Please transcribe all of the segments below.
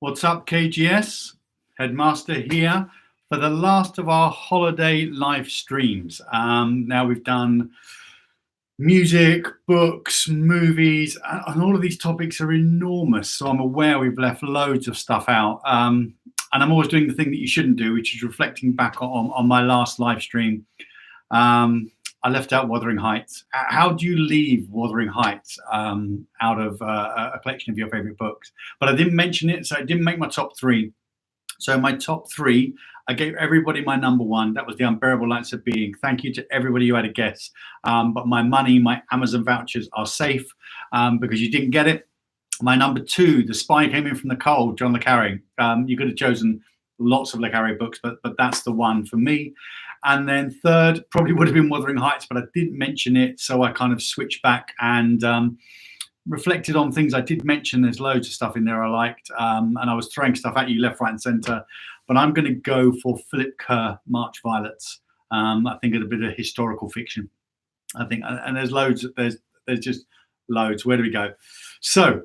What's up, KGS Head Master here for the last of our holiday live streams. Now we've done music, books, movies, and all of these topics are enormous. So I'm aware we've left loads of stuff out. And I'm always doing the thing that you shouldn't do, which is reflecting back on my last live stream. I left out Wuthering Heights. How do you leave Wuthering Heights out of a collection of your favorite books? But I didn't mention it, so it didn't make my top three. So my top three, I gave everybody my number one. That was The Unbearable Lights of Being. Thank you to everybody who had a guess. But my money, my Amazon vouchers are safe because you didn't get it. My number two, The Spy Came In From the Cold, John le Carre. You could have chosen lots of le Carre books, but that's the one for me. And then third probably would have been Wuthering Heights, but I didn't mention it, so I kind of switched back and reflected on things I did mention. There's loads of stuff in there I liked, and I was throwing stuff at you left, right, and centre. But I'm going to go for Philip Kerr, March Violets. I think it's a bit of historical fiction. I think, and there's loads. There's just loads. Where do we go? So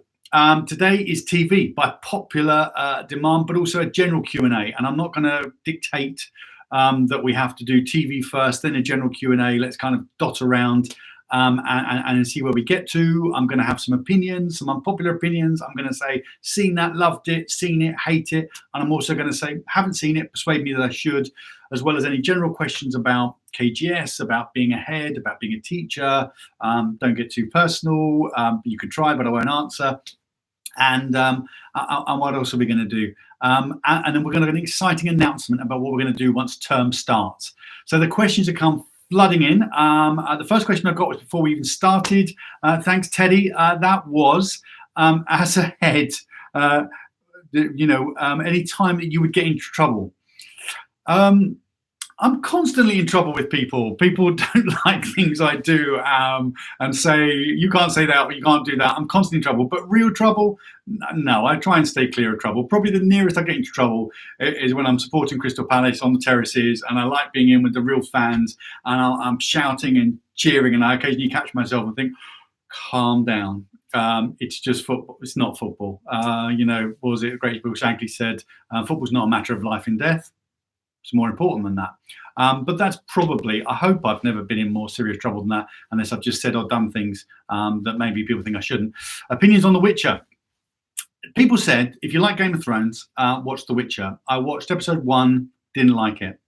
today is TV by popular demand, but also a general Q&A. And I'm not going to dictate that we have to do TV first, then a general Q&A. Let's kind of dot around and see where we get to. I'm going to have some opinions, some unpopular opinions. I'm going to say, seen that, loved it, seen it, hate it. And I'm also going to say, haven't seen it, persuade me that I should, as well as any general questions about KGS, about being a head, about being a teacher. Don't get too personal. You could try, but I won't answer. And what else are we going to do? And then we're going to get an exciting announcement about what we're going to do once term starts. So the questions have come flooding in. The first question I got was before we even started. Thanks, Teddy. That was, as a head, any time that you would get into trouble. I'm constantly in trouble with people. People don't like things I do and say, you can't say that, or you can't do that. I'm constantly in trouble. But real trouble, no, I try and stay clear of trouble. Probably the nearest I get into trouble is when I'm supporting Crystal Palace on the terraces, and I like being in with the real fans, and I'm shouting and cheering, and I occasionally catch myself and think, calm down. It's just football. It's not football. What was it? Great Bill Shankly said, football's not a matter of life and death. It's more important than that. But that's probably, I hope I've never been in more serious trouble than that, unless I've just said or done things that maybe people think I shouldn't. Opinions on The Witcher. People said, if you like Game of Thrones, watch The Witcher. I watched episode 1, didn't like it.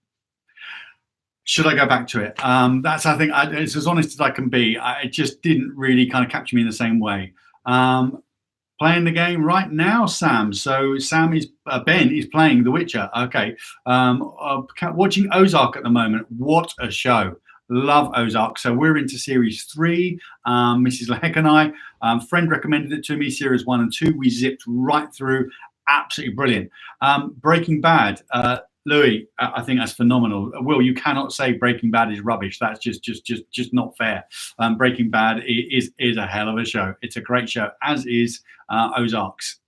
Should I go back to it? That's, I think, it's as honest as I can be. It just didn't really kind of capture me in the same way. Playing the game right now, Sam. So Sam is Ben is playing The Witcher. Okay, watching Ozark at the moment. What a show! Love Ozark. So we're into series 3. Mrs. Lehek and I, friend recommended it to me. Series 1 and 2. We zipped right through. Absolutely brilliant. Breaking Bad. Louis, I think that's phenomenal. Will, you cannot say Breaking Bad is rubbish. That's just not fair. Breaking Bad is a hell of a show. It's a great show, as is Ozarks.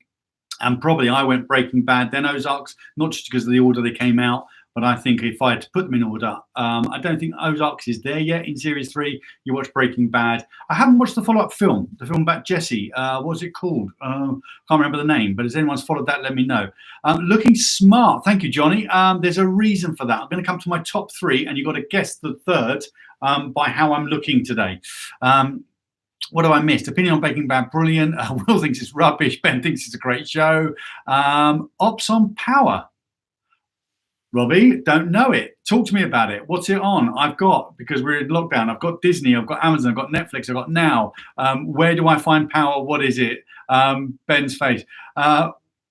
And probably I went Breaking Bad, then Ozarks, not just because of the order they came out, but I think if I had to put them in order, I don't think Ozarks is there yet in series 3. You watch Breaking Bad. I haven't watched the follow-up film, the film about Jesse. What was it called? Can't remember the name, but if anyone's followed that, let me know. Looking smart. Thank you, Johnny. There's a reason for that. I'm going to come to my top 3, and you've got to guess the third by how I'm looking today. What have I missed? Opinion on Breaking Bad, brilliant. Will thinks it's rubbish. Ben thinks it's a great show. Ops on Power. Robbie, don't know it. Talk to me about it. What's it on? I've got, because we're in lockdown, I've got Disney, I've got Amazon, I've got Netflix, I've got Now. Where do I find Power? What is it? Ben's face.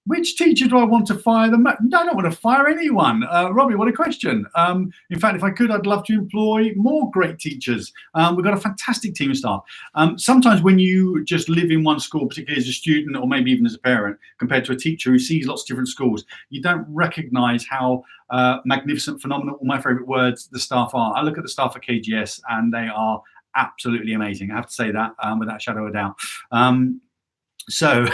Which teacher do I want to fire? I don't want to fire anyone. Robbie, what a question. In fact, if I could, I'd love to employ more great teachers. We've got a fantastic team of staff. Sometimes when you just live in one school, particularly as a student or maybe even as a parent, compared to a teacher who sees lots of different schools, you don't recognize how magnificent, phenomenal, all my favorite words, the staff are. I look at the staff at KGS and they are absolutely amazing. I have to say that without a shadow of a doubt. So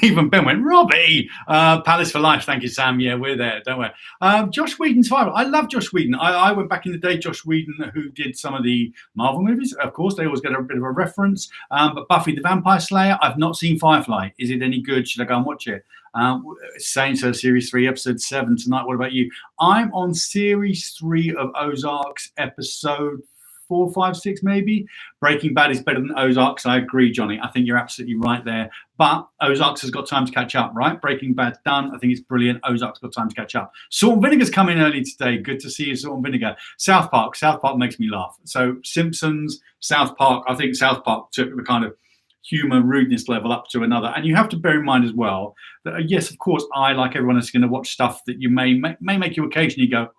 even Ben went, Robbie, Palace for Life. Thank you, Sam. Yeah, we're there. Don't worry. Josh Whedon's viral. I love Josh Whedon. I went back in the day, Josh Whedon, who did some of the Marvel movies. Of course, they always get a bit of a reference. But Buffy the Vampire Slayer, I've not seen Firefly. Is it any good? Should I go and watch it? Saying so, series 3, episode 7 tonight. What about you? I'm on series 3 of Ozark's, episode 4, 5, 6, maybe. Breaking Bad is better than Ozarks. I agree, Johnny. I think you're absolutely right there. But Ozarks has got time to catch up, right? Breaking Bad's done. I think it's brilliant. Ozark's got time to catch up. Salt and Vinegar's coming early today. Good to see you, Salt and Vinegar. South Park. South Park makes me laugh. So Simpsons, South Park. I think South Park took the kind of humour, rudeness level up to another. And you have to bear in mind as well that, yes, of course, I, like everyone else, is going to watch stuff that you may make you occasionally go,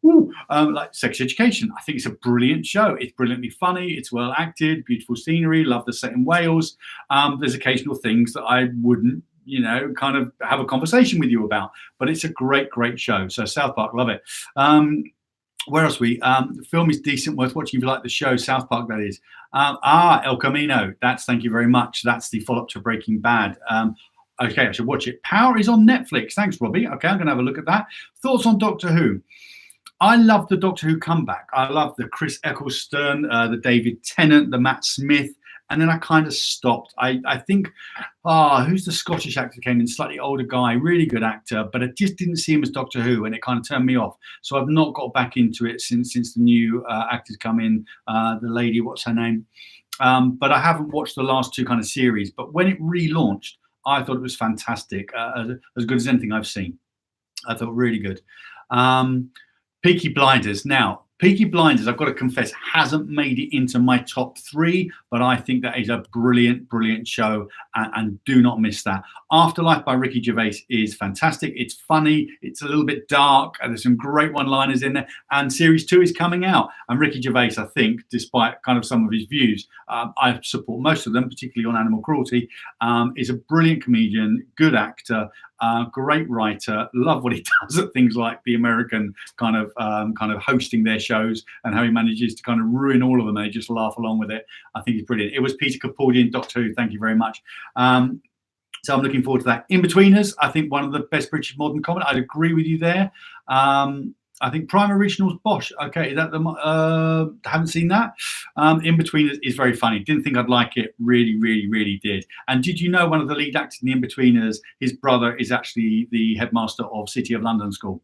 ooh, like Sex Education. I think it's a brilliant show. It's brilliantly funny. It's well acted, beautiful scenery. Love the set in Wales. There's occasional things that I wouldn't, kind of have a conversation with you about. But it's a great, great show. So South Park, love it. Where else the film is decent, worth watching if you like the show. South Park, that is. El Camino. Thank you very much. That's the follow-up to Breaking Bad. Okay, I should watch it. Power is on Netflix. Thanks, Robbie. Okay, I'm going to have a look at that. Thoughts on Doctor Who? I love the Doctor Who comeback. I love the Chris Eccleston, the David Tennant, the Matt Smith. And then I kind of stopped. I think, who's the Scottish actor who came in? Slightly older guy, really good actor, but I just didn't see him as Doctor Who, and it kind of turned me off. So I've not got back into it since the new actors come in. The lady, what's her name? But I haven't watched the last 2 kind of series. But when it relaunched, I thought it was fantastic, as good as anything I've seen. I thought really good. Peaky Blinders. Now, Peaky Blinders, I've got to confess, hasn't made it into my top 3, but I think that is a brilliant, brilliant show, and do not miss that. Afterlife by Ricky Gervais is fantastic. It's funny. It's a little bit dark. And there's some great one-liners in there. And series 2 is coming out. And Ricky Gervais, I think, despite kind of some of his views, I support most of them, particularly on animal cruelty, is a brilliant comedian, good actor, great writer. Love what he does at things like the American kind of hosting their shows, and how he manages to kind of ruin all of them. They just laugh along with it. I think he's brilliant. It was Peter Capaldi in Doctor Who. Thank you very much. So I'm looking forward to that. In-Betweeners, I think one of the best British modern comedy. I'd agree with you there. I think Prime Originals Bosch. Okay, is that the haven't seen that. In-Betweeners is very funny. Didn't think I'd like it. Really, really, really did. And did you know one of the lead actors in the In-Betweeners, his brother is actually the headmaster of City of London School?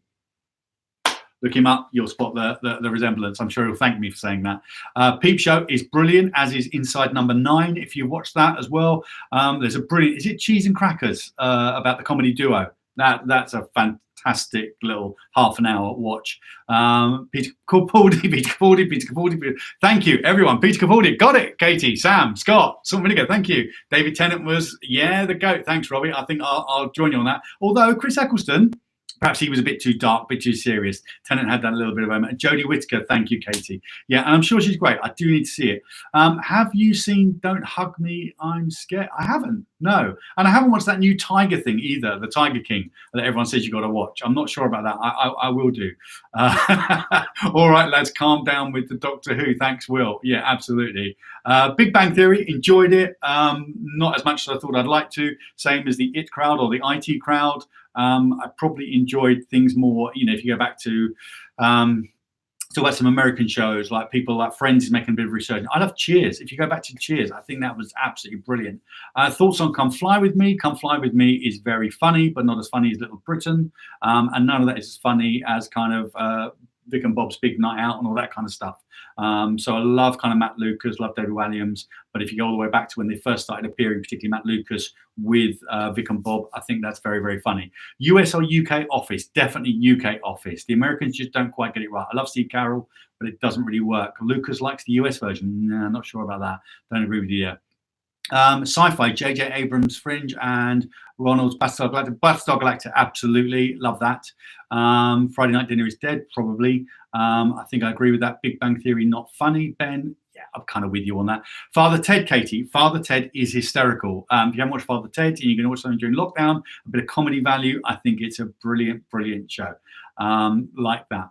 Look him up, you'll spot the resemblance. I'm sure he'll thank me for saying that. Peep Show is brilliant, as is Inside Number 9, if you watch that as well. There's a brilliant, is it Cheese and Crackers, about the comedy duo? That's a fantastic little half an hour watch. Peter Capaldi. Thank you, everyone. Peter Capaldi, got it. Katie, Sam, Scott, Salt and Vinegar, thank you. David Tennant was, the GOAT. Thanks, Robbie. I think I'll join you on that. Although Chris Eccleston, perhaps he was a bit too dark, a bit too serious. Tennant had that little bit of a moment. Jodie Whittaker, thank you, Katie. Yeah, and I'm sure she's great. I do need to see it. Have you seen Don't Hug Me, I'm Scared? I haven't, no. And I haven't watched that new Tiger thing either, the Tiger King, that everyone says you got to watch. I'm not sure about that. I will do. All right, lads, calm down with the Doctor Who. Thanks, Will. Yeah, absolutely. Big Bang Theory, enjoyed it. Not as much as I thought I'd like to. Same as the IT crowd or the IT crowd. I probably enjoyed things more, if you go back to talk about some American shows, like people like Friends is making a bit of research. I love Cheers. If you go back to Cheers, I think that was absolutely brilliant. Thoughts on Come Fly With Me? Come Fly With Me is very funny, but not as funny as Little Britain. And none of that is as funny as kind of Vic and Bob's Big Night Out and all that kind of stuff. So I love kind of Matt Lucas, love David Walliams. But if you go all the way back to when they first started appearing, particularly Matt Lucas with Vic and Bob, I think that's very, very funny. US or UK Office? Definitely UK Office. The Americans just don't quite get it right. I love Steve Carell, but it doesn't really work. Lucas likes the US version. Nah, not sure about that. Don't agree with you there. Sci-fi, J.J. Abrams' Fringe and Ronald's Battlestar Galactica, absolutely love that. Friday Night Dinner is Dead, probably. I think I agree with that. Big Bang Theory, not funny. Ben, yeah, I'm kind of with you on that. Father Ted, Katie, Father Ted is hysterical. If you haven't watched Father Ted and you're going to watch something during lockdown, a bit of comedy value, I think it's a brilliant, brilliant show. Like that.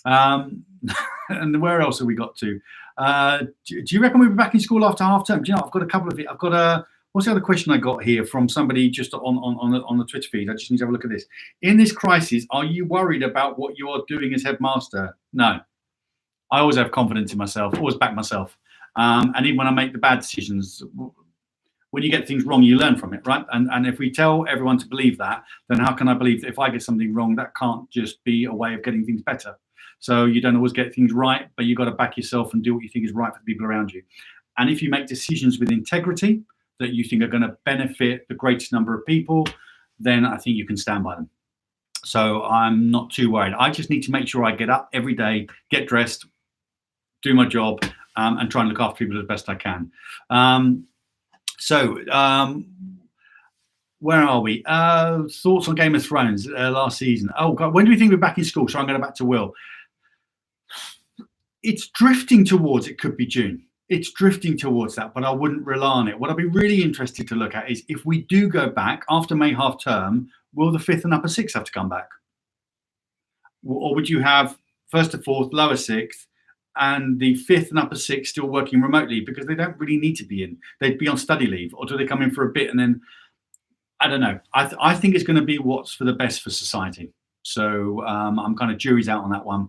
And where else have we got to? Do you reckon we'll be back in school after half term? Do you know, I've got a couple of it. I've got What's the other question I got here from somebody just on the Twitter feed? I just need to have a look at this. In this crisis, are you worried about what you are doing as headmaster? No. I always have confidence in myself, always back myself. And even when I make the bad decisions, when you get things wrong, you learn from it, right? And if we tell everyone to believe that, then how can I believe that if I get something wrong, that can't just be a way of getting things better? So you don't always get things right, but you've got to back yourself and do what you think is right for the people around you. And if you make decisions with integrity that you think are going to benefit the greatest number of people, then I think you can stand by them. So I'm not too worried. I just need to make sure I get up every day, get dressed, do my job, and try and look after people as best I can. Where are we? Thoughts on Game of Thrones last season? Oh God, when do we think we're back in school? So I'm going back to Will. It's drifting towards, it could be June. It's drifting towards that, but I wouldn't rely on it. What I'd be really interested to look at is if we do go back after May half term, will the 5th and upper 6th have to come back? Or would you have 1st to 4th, lower 6th, and the 5th and upper 6th still working remotely because they don't really need to be in? They'd be on study leave, or do they come in for a bit and then, I don't know. I think it's going to be what's for the best for society. So I'm kind of jury's out on that one.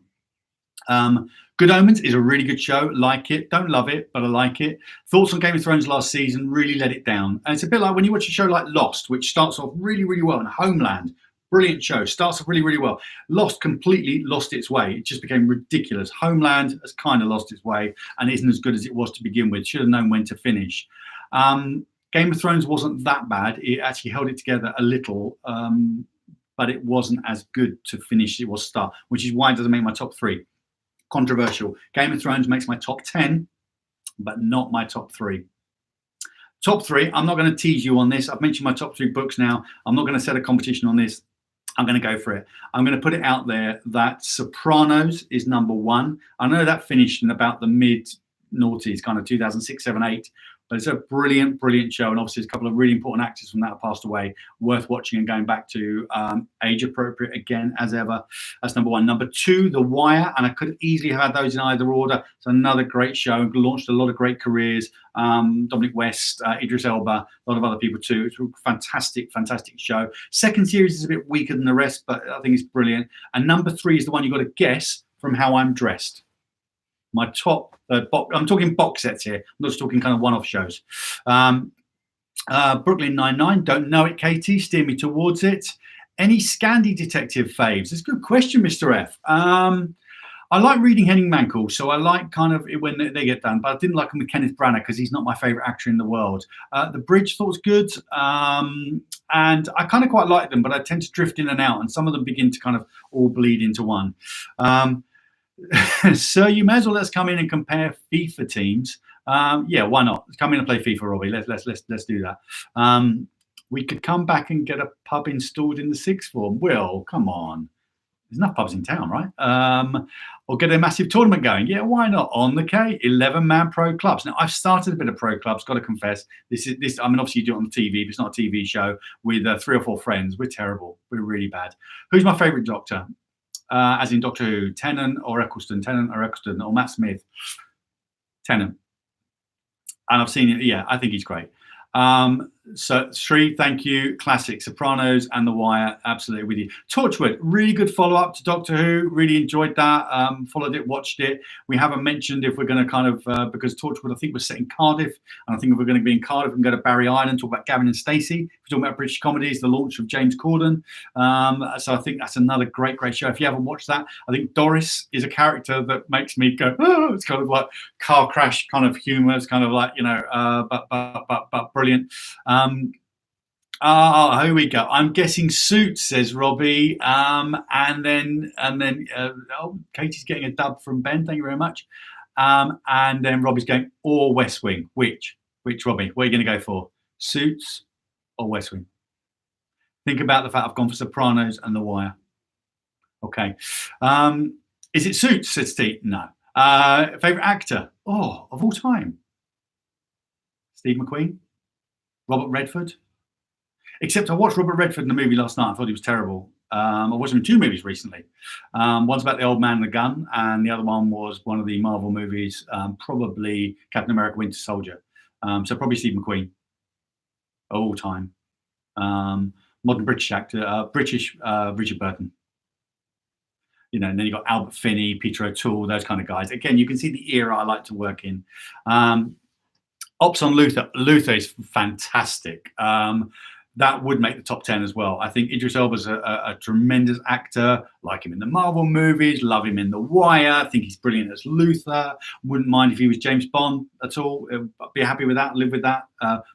Good Omens is a really good show. Like it. Don't love it, but I like it. Thoughts on Game of Thrones last season, really let it down. And it's a bit like when you watch a show like Lost, which starts off really, really well, and Homeland, brilliant show, starts off really, really well. Lost completely lost its way. It just became ridiculous. Homeland has kind of lost its way and isn't as good as it was to begin with. Should have known when to finish. Game of Thrones wasn't that bad. It actually held it together a little, but it wasn't as good to finish as it was to start, which is why it doesn't make my top 3. Controversial. Game of Thrones makes my top 10, but not my top 3. Top 3, I'm not going to tease you on this. I've mentioned my top 3 books now. I'm not going to set a competition on this. I'm going to go for it. I'm going to put it out there that Sopranos is number 1. I know that finished in about the mid-noughties, kind of 2006, 7, 8. But it's a brilliant, brilliant show. And obviously, there's a couple of really important actors from that have passed away. Worth watching and going back to. Age appropriate again, as ever. That's number 1. Number 2, The Wire. And I could easily have had those in either order. It's another great show. Launched a lot of great careers. Dominic West, Idris Elba, a lot of other people too. It's a fantastic, fantastic show. Second series is a bit weaker than the rest, but I think it's brilliant. And number 3 is the one you've got to guess from how I'm dressed. My top, I'm talking box sets here. I'm not just talking kind of one-off shows. Brooklyn Nine-Nine, don't know it, Katie. Steer me towards it. Any Scandi detective faves? It's a good question, Mr. F. I like reading Henning Mankell, so I like kind of when they get done, but I didn't like him with Kenneth Branagh because he's not my favourite actor in the world. The Bridge thought was good, and I kind of quite like them, but I tend to drift in and out, and some of them begin to kind of all bleed into one. So you may as well let's come in and compare FIFA teams. Yeah, why not? Let's come in and play FIFA, Robbie. Let's do that. We could come back and get a pub installed in the 6th form. Will, come on. There's enough pubs in town, right? Or get a massive tournament going. Yeah, why not? On the K, 11-man pro clubs. Now, I've started a bit of pro clubs, got to confess. This. I mean, obviously you do it on the TV, but it's not a TV show with 3 or 4 friends. We're terrible. We're really bad. Who's my favourite Doctor? As in Doctor Who, Tennant or Eccleston, or Matt Smith. Tennant. And I've seen it. Yeah, I think he's great. So Sri, thank you. Classic. Sopranos and The Wire, absolutely with you. Torchwood, really good follow-up to Doctor Who. Really enjoyed that. Followed it, watched it. We haven't mentioned if we're going to kind of, because Torchwood, I think, was set in Cardiff. And I think if we're going to be in Cardiff, we can go to Barry Island, talk about Gavin and Stacey. If we're talking about British comedies, the launch of James Corden. So I think that's another great, great show. If you haven't watched that, I think Doris is a character that makes me go, oh, it's kind of like car crash kind of humor. It's kind of like, but brilliant. Here we go. I'm guessing Suits, says Robbie. And then Katie's getting a dub from Ben. Thank you very much. And then Robbie's going, or West Wing. Which, Robbie? What are you going to go for? Suits or West Wing? Think about the fact I've gone for Sopranos and The Wire. Okay. Is it Suits, says Steve? No. Favorite actor? Oh, of all time? Steve McQueen? Robert Redford? Except I watched Robert Redford in the movie last night. I thought he was terrible. I watched him in 2 movies recently. One's about the old man and the gun, and the other one was one of the Marvel movies, probably Captain America Winter Soldier. So probably Steve McQueen. all time. Modern British actor, British Richard Burton. You know, and then you got Albert Finney, Peter O'Toole, those kind of guys. Again, you can see the era I like to work in. Ops on Luther. Luther is fantastic. That would make the top 10 as well. I think Idris Elba's a tremendous actor. Like him in the Marvel movies, love him in The Wire. I think he's brilliant as Luther. Wouldn't mind if he was James Bond at all. Be happy with that, live with that.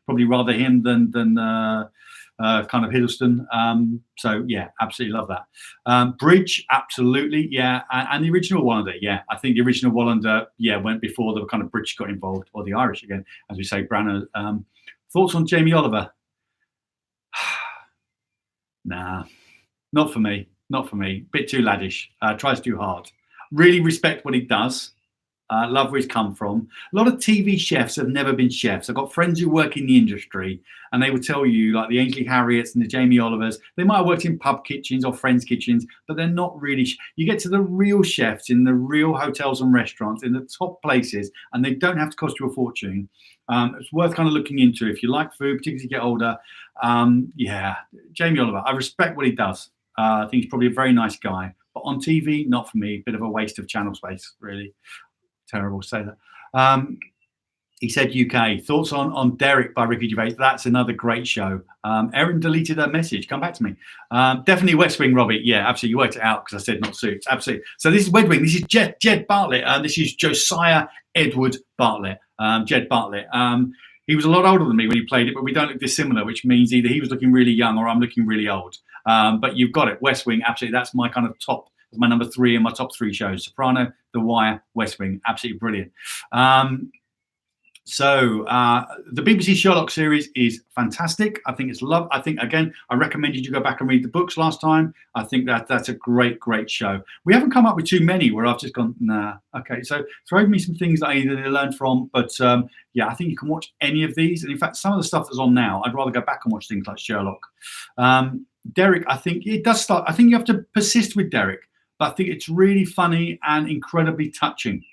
Probably rather him than kind of Hiddleston. So yeah, absolutely love that. Bridge, absolutely, yeah. And the original Wallander, yeah. I think the original Wallander, yeah, went before the kind of British got involved, or the Irish again, as we say, Branagh. Thoughts on Jamie Oliver? Nah, not for me. Not for me. Bit too laddish. Tries too hard. Really respect what he does. Love where he's come from. A lot of TV chefs have never been chefs. I've got friends who work in the industry, and they will tell you, like the Ainsley Harrietts and the Jamie Olivers, they might have worked in pub kitchens or friends' kitchens, but they're not really. You get to the real chefs in the real hotels and restaurants, in the top places, and they don't have to cost you a fortune. It's worth kind of looking into if you like food, particularly as you get older. Yeah, Jamie Oliver, I respect what he does. I think he's probably a very nice guy, but on TV, not for me. Bit of a waste of channel space, really. Terrible to say that. He said UK. Thoughts on Derek by Ricky Gervais. That's another great show. Erin deleted her message. Come back to me. Definitely West Wing, Robbie. Yeah, absolutely. You worked it out because I said not Suits. Absolutely. So this is West Wing. This is Jed Bartlett. This is Josiah Edward Bartlett. Jed Bartlett. He was a lot older than me when he played it, but we don't look dissimilar, which means either he was looking really young or I'm looking really old. But you've got it. West Wing. Absolutely. That's my kind of top. My number 3 in my top 3 shows: Soprano, The Wire, West Wing. Absolutely brilliant. So the BBC Sherlock series is fantastic. I think it's love. I think, again, I recommended you go back and read the books last time. I think that's a great show. We haven't come up with too many where I've just gone, nah. Okay, so throw me some things that I either learned from, but yeah, I think you can watch any of these. And in fact, some of the stuff that's on now, I'd rather go back and watch things like Sherlock. Derek, I think it does start. I think you have to persist with Derek, but I think it's really funny and incredibly touching.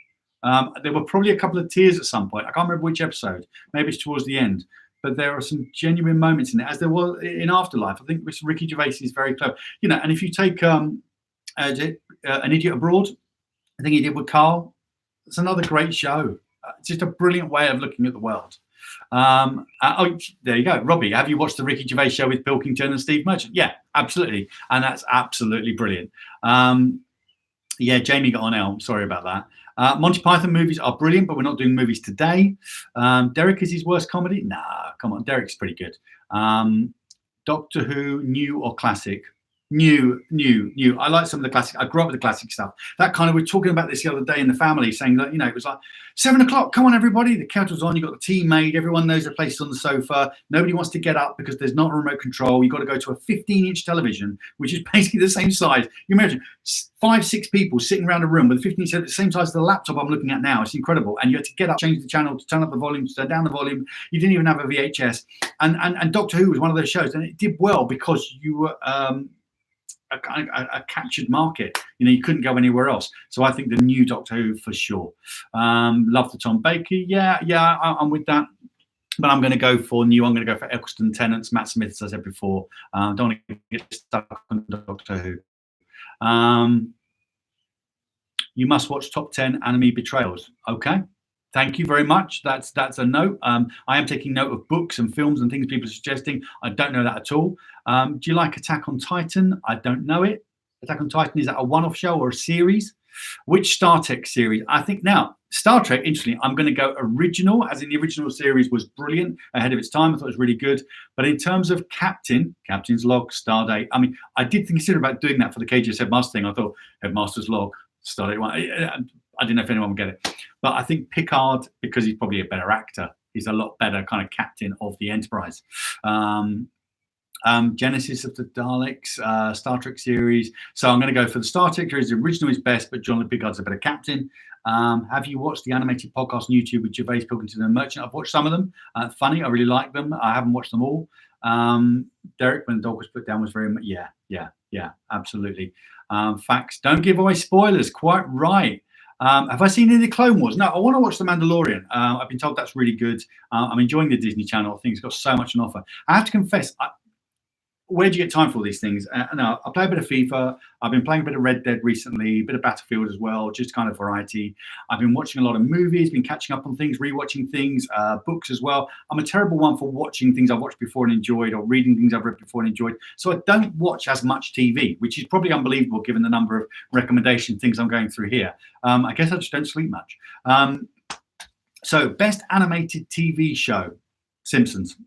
There were probably a couple of tears at some point. I can't remember which episode. Maybe it's towards the end. But there are some genuine moments in it, as there was in Afterlife. I think Ricky Gervais is very clever. You know, and if you take An Idiot Abroad, I think he did with Carl. It's another great show. It's just a brilliant way of looking at the world. Oh, there you go. Robbie, have you watched the Ricky Gervais show with Pilkington and Steve Merchant? Yeah, absolutely. And that's absolutely brilliant. Yeah, Jamie got on Elm. Sorry about that. Monty Python movies are brilliant, but we're not doing movies today. Derek is his worst comedy? Nah, come on. Derek's pretty good. Doctor Who, new or classic? New. I like some of the classic. I grew up with the classic stuff. That kind of, we were talking about this the other day in the family, saying that, you know, it was like 7 o'clock. Come on, everybody. The kettle's on. You've got the tea made. Everyone knows their place on the sofa. Nobody wants to get up because there's not a remote control. You've got to go to a 15-inch television, which is basically the same size. You imagine 5-6 people sitting around a room with a 15-inch, the same size as the laptop I'm looking at now. It's incredible. And you had to get up, change the channel, to turn up the volume, to turn down the volume. You didn't even have a VHS. And Doctor Who was one of those shows, and it did well because you were a captured market. You know, you couldn't go anywhere else. So I think the new Doctor Who for sure. Love the Tom Baker. Yeah, I'm with that. But I'm going to go for new. I'm going to go for Eccleston, Tennant, Matt Smith, as I said before. Don't want to get stuck on Doctor Who. You must watch Top 10 Anime Betrayals. Okay. Thank you very much. That's a note. I am taking note of books and films and things people are suggesting. I don't know that at all. Do you like Attack on Titan? I don't know it. Attack on Titan, is that a one-off show or a series? Which Star Trek series? I think now, Star Trek, interestingly, I'm going to go original, as in the original series was brilliant, ahead of its time. I thought it was really good. But in terms of Captain's Log, Stardate, I mean, I did consider about doing that for the KGS Head Master thing. I thought Headmaster's Log, Stardate one. I didn't know if anyone would get it. But I think Picard, because he's probably a better actor, he's a lot better kind of captain of the Enterprise. Genesis of the Daleks, Star Trek series. So I'm going to go for the Star Trek series. The original is best, but John Picard's a better captain. Have you watched the animated podcast on YouTube with Gervais, Pilkington and Merchant? I've watched some of them. Funny, I really like them. I haven't watched them all. Derek, when the dog was put down, was very much, yeah, absolutely. Facts. Don't give away spoilers. Quite right. Have I seen any of the Clone Wars? No, I want to watch The Mandalorian. I've been told that's really good. I'm enjoying the Disney Channel. I think it's got so much on offer. I have to confess, where do you get time for all these things? No, I play a bit of FIFA. I've been playing a bit of Red Dead recently, a bit of Battlefield as well, just kind of variety. I've been watching a lot of movies, been catching up on things, rewatching things, books as well. I'm a terrible one for watching things I've watched before and enjoyed, or reading things I've read before and enjoyed. So I don't watch as much TV, which is probably unbelievable given the number of recommendation things I'm going through here. I guess I just don't sleep much. So best animated TV show, Simpsons,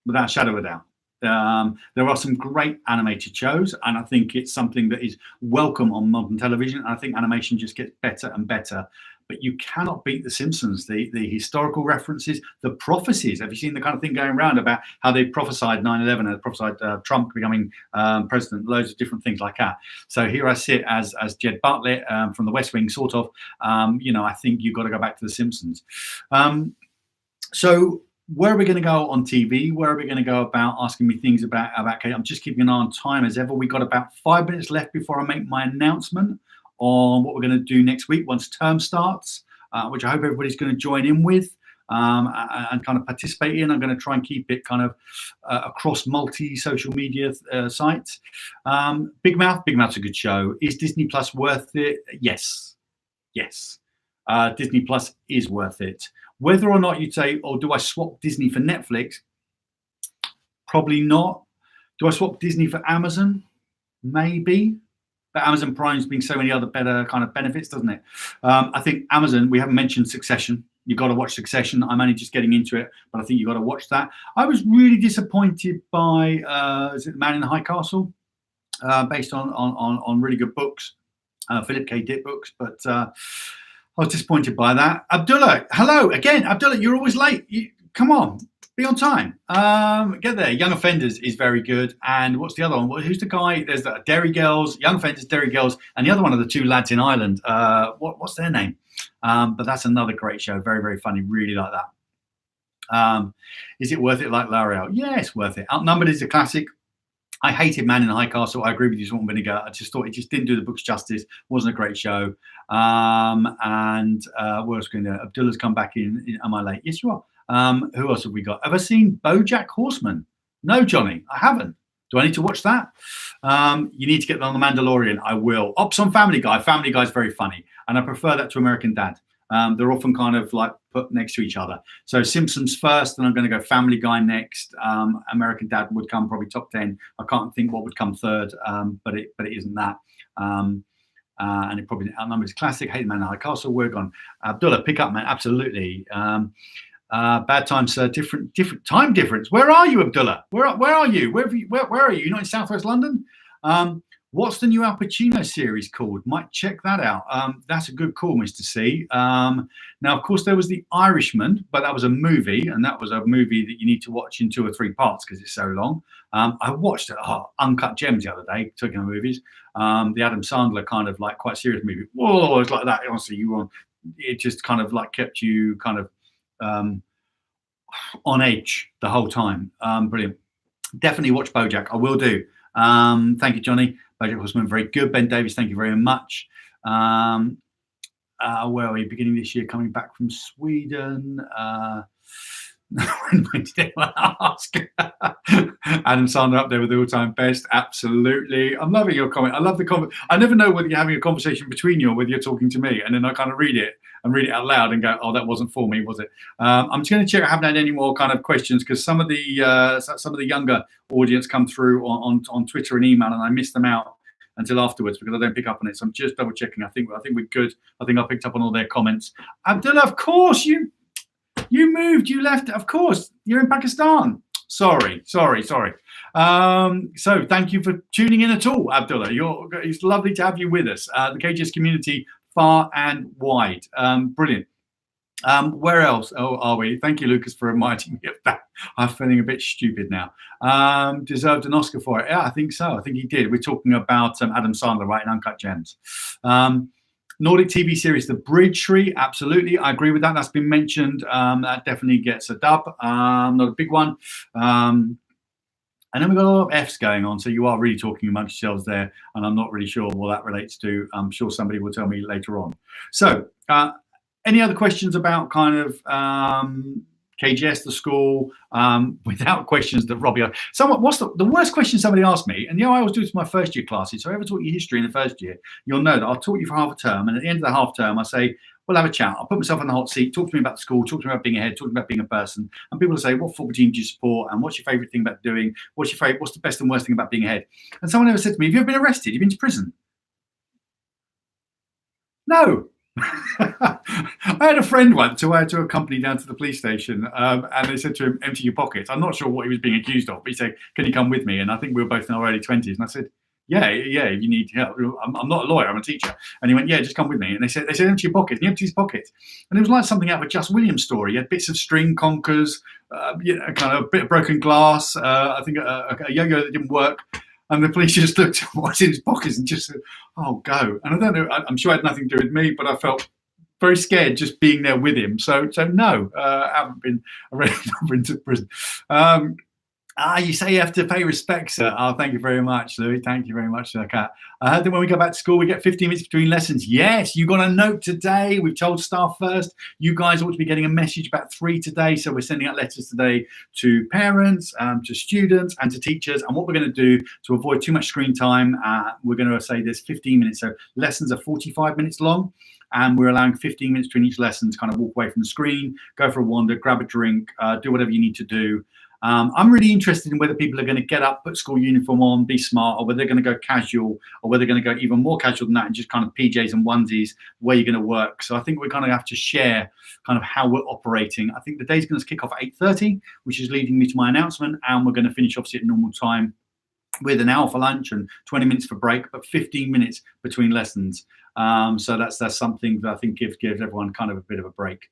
without a shadow of a doubt. There are some great animated shows, and I think it's something that is welcome on modern television. I think animation just gets better and better, but you cannot beat The Simpsons. The historical references, the prophecies. Have you seen the kind of thing going around about how they prophesied 9/11 and prophesied Trump becoming president, loads of different things like that. So here I sit as Jed Bartlett from the West Wing, sort of. I think you've got to go back to The Simpsons. So where are we going to go on TV? Where are we going to go about asking me things about Kate? I'm just keeping an eye on time as ever. We've got about 5 minutes left before I make my announcement on what we're going to do next week once term starts, which I hope everybody's going to join in with and kind of participate in. I'm going to try and keep it kind of across multi-social media sites. Big Mouth's a good show. Is Disney Plus worth it? Yes. Disney Plus is worth it. Whether or not you'd say, oh, do I swap Disney for Netflix? Probably not. Do I swap Disney for Amazon? Maybe. But Amazon Prime's been so many other better kind of benefits, doesn't it? I think Amazon, we haven't mentioned Succession. You've got to watch Succession. I'm only just getting into it, but I think you've got to watch that. I was really disappointed by, is it The Man in the High Castle? Based on really good books, Philip K. Dick books, but I was disappointed by that. Abdullah, hello again. Abdullah, you're always late. Come on, be on time. Get there. Young Offenders is very good. And what's the other one? Well, who's the guy? There's the Derry Girls, Young Offenders, Derry Girls, and the other one of the two lads in Ireland. What's their name? But that's another great show. Very, very funny. Really like that. Is it worth it like L'Oreal? Yeah, it's worth it. Outnumbered is a classic. I hated Man in the High Castle. I agree with you, Salt and Vinegar. I just thought it just didn't do the books justice. Wasn't a great show. And what else going to? Abdullah's come back in. Am I late? Yes, you are. Who else have we got? Have I seen BoJack Horseman? No, Johnny, I haven't. Do I need to watch that? You need to get on The Mandalorian. I will. Ops on Family Guy. Family Guy's very funny, and I prefer that to American Dad. They're often kind of like put next to each other. So Simpsons first, and I'm going to go Family Guy next. American Dad would come probably top 10. I can't think what would come third, but it isn't that. And it probably outnumbers classic. Hate the Man in the High Castle. We're gone. Abdullah, pick up, man. Absolutely. Bad time, sir. Different time difference. Where are you, Abdullah? Where are you? Where are you? You're not in Southwest London? What's the new Al Pacino series called? Might check that out. That's a good call, Mr. C. Now, of course, there was The Irishman, but that was a movie, and that was a movie that you need to watch in 2 or 3 parts because it's so long. I watched Uncut Gems the other day, talking of movies. The Adam Sandler kind of like quite serious movie. Whoa, it's like that. Honestly, it just kind of like kept you kind of on edge the whole time. Brilliant. Definitely watch BoJack. I will do. Thank you, Johnny. BoJack Horseman, very good. Ben Davies, thank you very much. Where are we? Beginning this year, coming back from Sweden. When did anyone ask? Adam Sandler up there with the all-time best. Absolutely. I'm loving your comment. I love the comment. I never know whether you're having a conversation between you or whether you're talking to me. And then I kind of read it out loud and go, oh, that wasn't for me, was it? I'm just going to check. I haven't had any more kind of questions because some of the younger audience come through on Twitter and email, and I miss them out until afterwards because I don't pick up on it. So I'm just double checking. I think we're good. I think I picked up on all their comments. Abdullah, of course you moved, you left. Of course, you're in Pakistan. Sorry. So thank you for tuning in at all, Abdullah. It's lovely to have you with us. The KGS community, far and wide. Brilliant. Where else are we? Thank you, Lucas, for reminding me of that. I'm feeling a bit stupid now. Deserved an Oscar for it. Yeah, I think so. I think he did. We're talking about Adam Sandler, right, in Uncut Gems. Nordic TV series, The Bridge Tree. Absolutely. I agree with that. That's been mentioned. That definitely gets a dub. Not a big one. And then we've got a lot of F's going on. So you are really talking amongst yourselves there. And I'm not really sure what that relates to. I'm sure somebody will tell me later on. So any other questions about kind of KGS, the school, without questions that Robbie, what's the worst question somebody asked me? And I always do this to my first year classes. So if I ever taught you history in the first year, you'll know that I'll taught you for half a term. And at the end of the half term, I say, we'll have a chat. I'll put myself on the hot seat, talk to me about the school, talk to me about being a head, talk to me about being a person. And people will say, what football team do you support? And what's your favorite thing about doing? What's the best and worst thing about being a head? And someone ever said to me, have you ever been arrested? You've been to prison? No. I had a friend once who I had to accompany down to the police station, and they said to him, empty your pockets. I'm not sure what he was being accused of, but he said, can you come with me? And I think we were both in our early 20s. And I said, yeah, you need help. I'm not a lawyer, I'm a teacher. And he went, yeah, just come with me. And they said, empty your pockets. And he emptied his pockets. And it was like something out of a Just Williams story. He had bits of string, conkers, kind of a bit of broken glass, I think a yo-yo that didn't work. And the police just looked at what's in his pockets and just said, oh, go. And I don't know, I'm sure it had nothing to do with me, but I felt very scared just being there with him. So no, I haven't been arrested into prison. You say you have to pay respect, sir. Oh, thank you very much, Louis. Thank you very much, Kat. I heard that when we go back to school, we get 15 minutes between lessons. Yes, you got a note today. We've told staff first. You guys ought to be getting a message about 3 today. So we're sending out letters today to parents, to students, and to teachers. And what we're going to do to avoid too much screen time, we're going to say there's 15 minutes. So lessons are 45 minutes long. And we're allowing 15 minutes between each lesson to kind of walk away from the screen, go for a wander, grab a drink, do whatever you need to do. I'm really interested in whether people are going to get up, put school uniform on, be smart, or whether they're going to go casual, or whether they're going to go even more casual than that and just kind of PJs and onesies where you're going to work. So I think we're going to have to share kind of how we're operating. I think the day's going to kick off at 8:30, which is leading me to my announcement, and we're going to finish obviously at normal time with an hour for lunch and 20 minutes for break, but 15 minutes between lessons. So that's something that I think gives everyone kind of a bit of a break.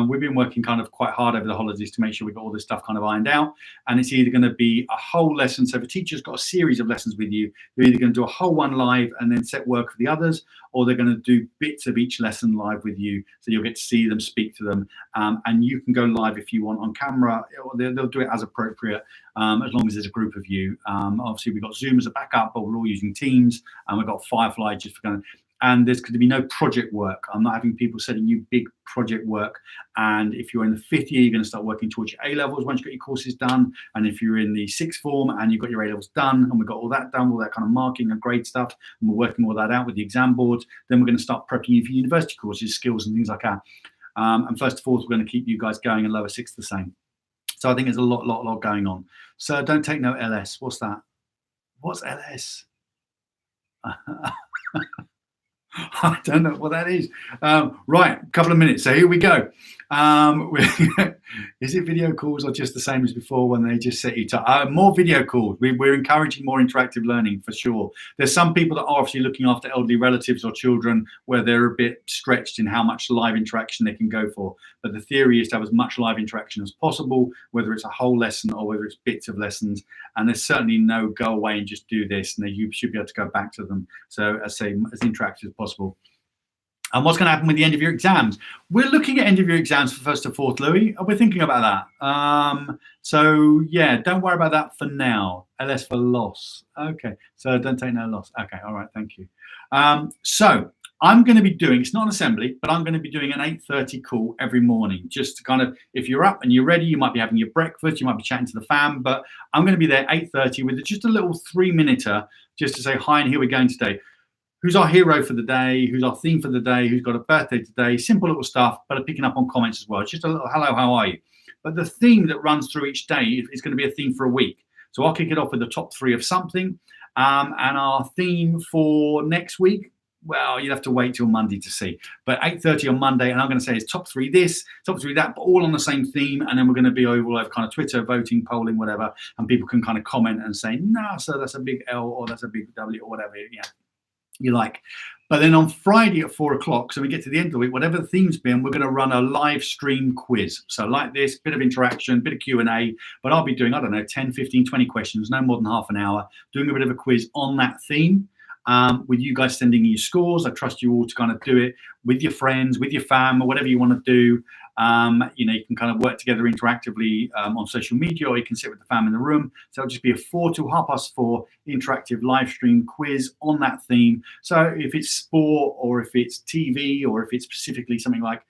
We've been working kind of quite hard over the holidays to make sure we've got all this stuff kind of ironed out. And it's either going to be a whole lesson. So if a teacher's got a series of lessons with you, they're either going to do a whole one live and then set work for the others, or they're going to do bits of each lesson live with you. So you'll get to see them, speak to them, and you can go live if you want on camera, or they'll do it as appropriate, as long as there's a group of you. Obviously, we've got Zoom as a backup, but we're all using Teams, and we've got Firefly just for kind of. And there's going to be no project work. I'm not having people setting you big project work. And if you're in the 5th year, you're going to start working towards your A-levels once you've got your courses done. And if you're in the 6th form and you've got your A-levels done, and we've got all that done, all that kind of marking and grade stuff, and we're working all that out with the exam boards, then we're going to start prepping you for university courses, skills and things like that. And 1st to 4th, we're going to keep you guys going, and lower 6th the same. So I think there's a lot going on. So don't take no LS. What's that? What's LS? I don't know what that is. Right, a couple of minutes. So here we go. Is it video calls or just the same as before when they just set you to more video calls? We're encouraging more interactive learning for sure. There's some people that are obviously looking after elderly relatives or children where they're a bit stretched in how much live interaction they can go for. But the theory is to have as much live interaction as possible, whether it's a whole lesson or whether it's bits of lessons. And there's certainly no go away and just do this, and you should be able to go back to them. So as interactive as possible. And what's going to happen with the end of your exams? We're looking at end of your exams for 1st to 4th, Louis. We're thinking about that. So yeah, don't worry about that for now. LS for loss. Okay, so don't take no loss. Okay, all right, thank you. So I'm going to be doing, it's not an assembly, but I'm going to be doing an 8:30 call every morning. Just to kind of, if you're up and you're ready, you might be having your breakfast, you might be chatting to the fam, but I'm going to be there 8:30 with just a little 3-minuter just to say hi and here we're going today. Who's our hero for the day? Who's our theme for the day? Who's got a birthday today? Simple little stuff, but picking up on comments as well. It's just a little hello, how are you? But the theme that runs through each day is going to be a theme for a week. So I'll kick it off with the top 3 of something. And our theme for next week, well, you'll have to wait till Monday to see. But 8:30 on Monday, and I'm going to say it's top 3 this, top 3 that, but all on the same theme. And then we're going to be all over kind of Twitter, voting, polling, whatever. And people can kind of comment and say, no, so that's a big L or that's a big W or whatever. Yeah. You like. But then on Friday at 4 o'clock, so we get to the end of the week, whatever the theme's been, we're going to run a live stream quiz. So like this, bit of interaction, bit of Q&A, but I'll be doing, I don't know, 10, 15, 20 questions, no more than half an hour, doing a bit of a quiz on that theme. with you guys sending you scores. I trust you all to kind of do it with your friends, with your fam, or whatever you want to do. You can kind of work together interactively on social media, or you can sit with the fam in the room. So it'll just be a 4 to 4:30 interactive live stream quiz on that theme. So if it's sport, or if it's TV, or if it's specifically something like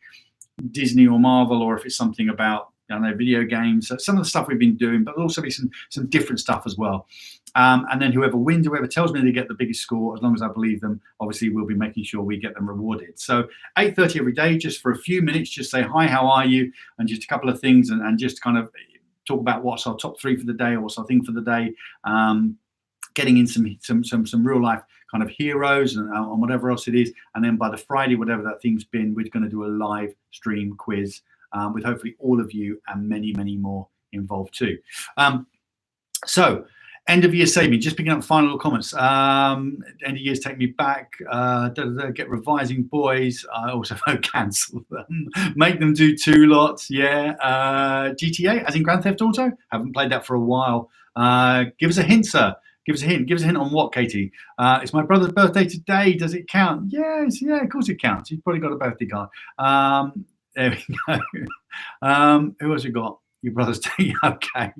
Disney or Marvel, or if it's something about, I don't know, video games, so some of the stuff we've been doing, but there'll also be some different stuff as well. And then whoever wins, whoever tells me they get the biggest score, as long as I believe them, obviously we'll be making sure we get them rewarded. So 8:30 every day, just for a few minutes, just say hi, how are you, and just a couple of things, and just kind of talk about what's our top 3 for the day, or what's our thing for the day. Getting in some real life kind of heroes and whatever else it is. And then by the Friday, whatever that thing's been, we're going to do a live stream quiz with hopefully all of you and many, many more involved too. So end of year saving, just picking up final little comments. End of years take me back. Get revising boys. I also vote cancel them. Make them do 2 lots. Yeah. GTA, as in Grand Theft Auto. Haven't played that for a while. Give us a hint, sir. Give us a hint. Give us a hint on what, Katie? It's my brother's birthday today. Does it count? Yes, yeah, of course it counts. He's probably got a birthday card. There we go. Who else you got? Your brother's day. Okay.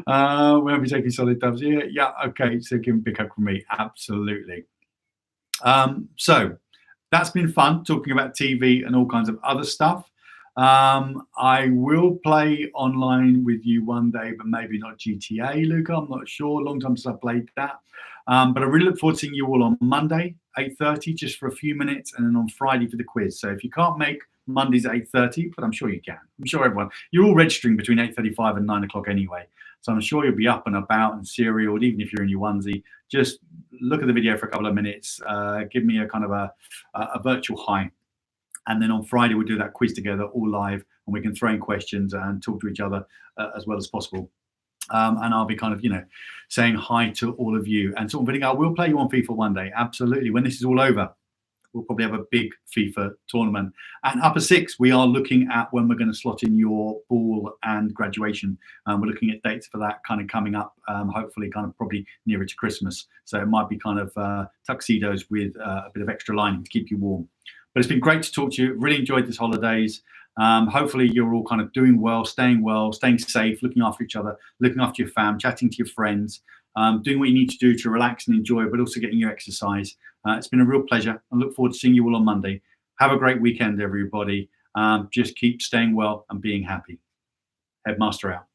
Won't be taking solid dubs. Yeah, okay. So give him a big hug from me. Absolutely. So that's been fun, talking about TV and all kinds of other stuff. I will play online with you one day, but maybe not GTA, Luca. I'm not sure. Long time since I played that. But I really look forward to seeing you all on Monday, 8:30, just for a few minutes, and then on Friday for the quiz. So if you can't make Mondays at 8:30, but I'm sure you can. I'm sure everyone, you're all registering between 8:35 and 9 o'clock anyway. So I'm sure you'll be up and about and serial, even if you're in your onesie. Just look at the video for a couple of minutes. Give me a kind of a virtual hi. And then on Friday, we'll do that quiz together, all live, and we can throw in questions and talk to each other as well as possible. And I'll be kind of, saying hi to all of you. And sort of video, I will play you on FIFA one day. Absolutely. When this is all over, we'll probably have a big FIFA tournament. And Upper Six, we are looking at when we're going to slot in your ball and graduation. We're looking at dates for that kind of coming up, hopefully kind of probably nearer to Christmas. So it might be kind of tuxedos with a bit of extra lining to keep you warm. But it's been great to talk to you. Really enjoyed this holidays. Hopefully you're all kind of doing well, staying safe, looking after each other, looking after your fam, chatting to your friends, doing what you need to do to relax and enjoy, but also getting your exercise. It's been a real pleasure. I look forward to seeing you all on Monday. Have a great weekend, everybody. Just keep staying well and being happy. Headmaster out.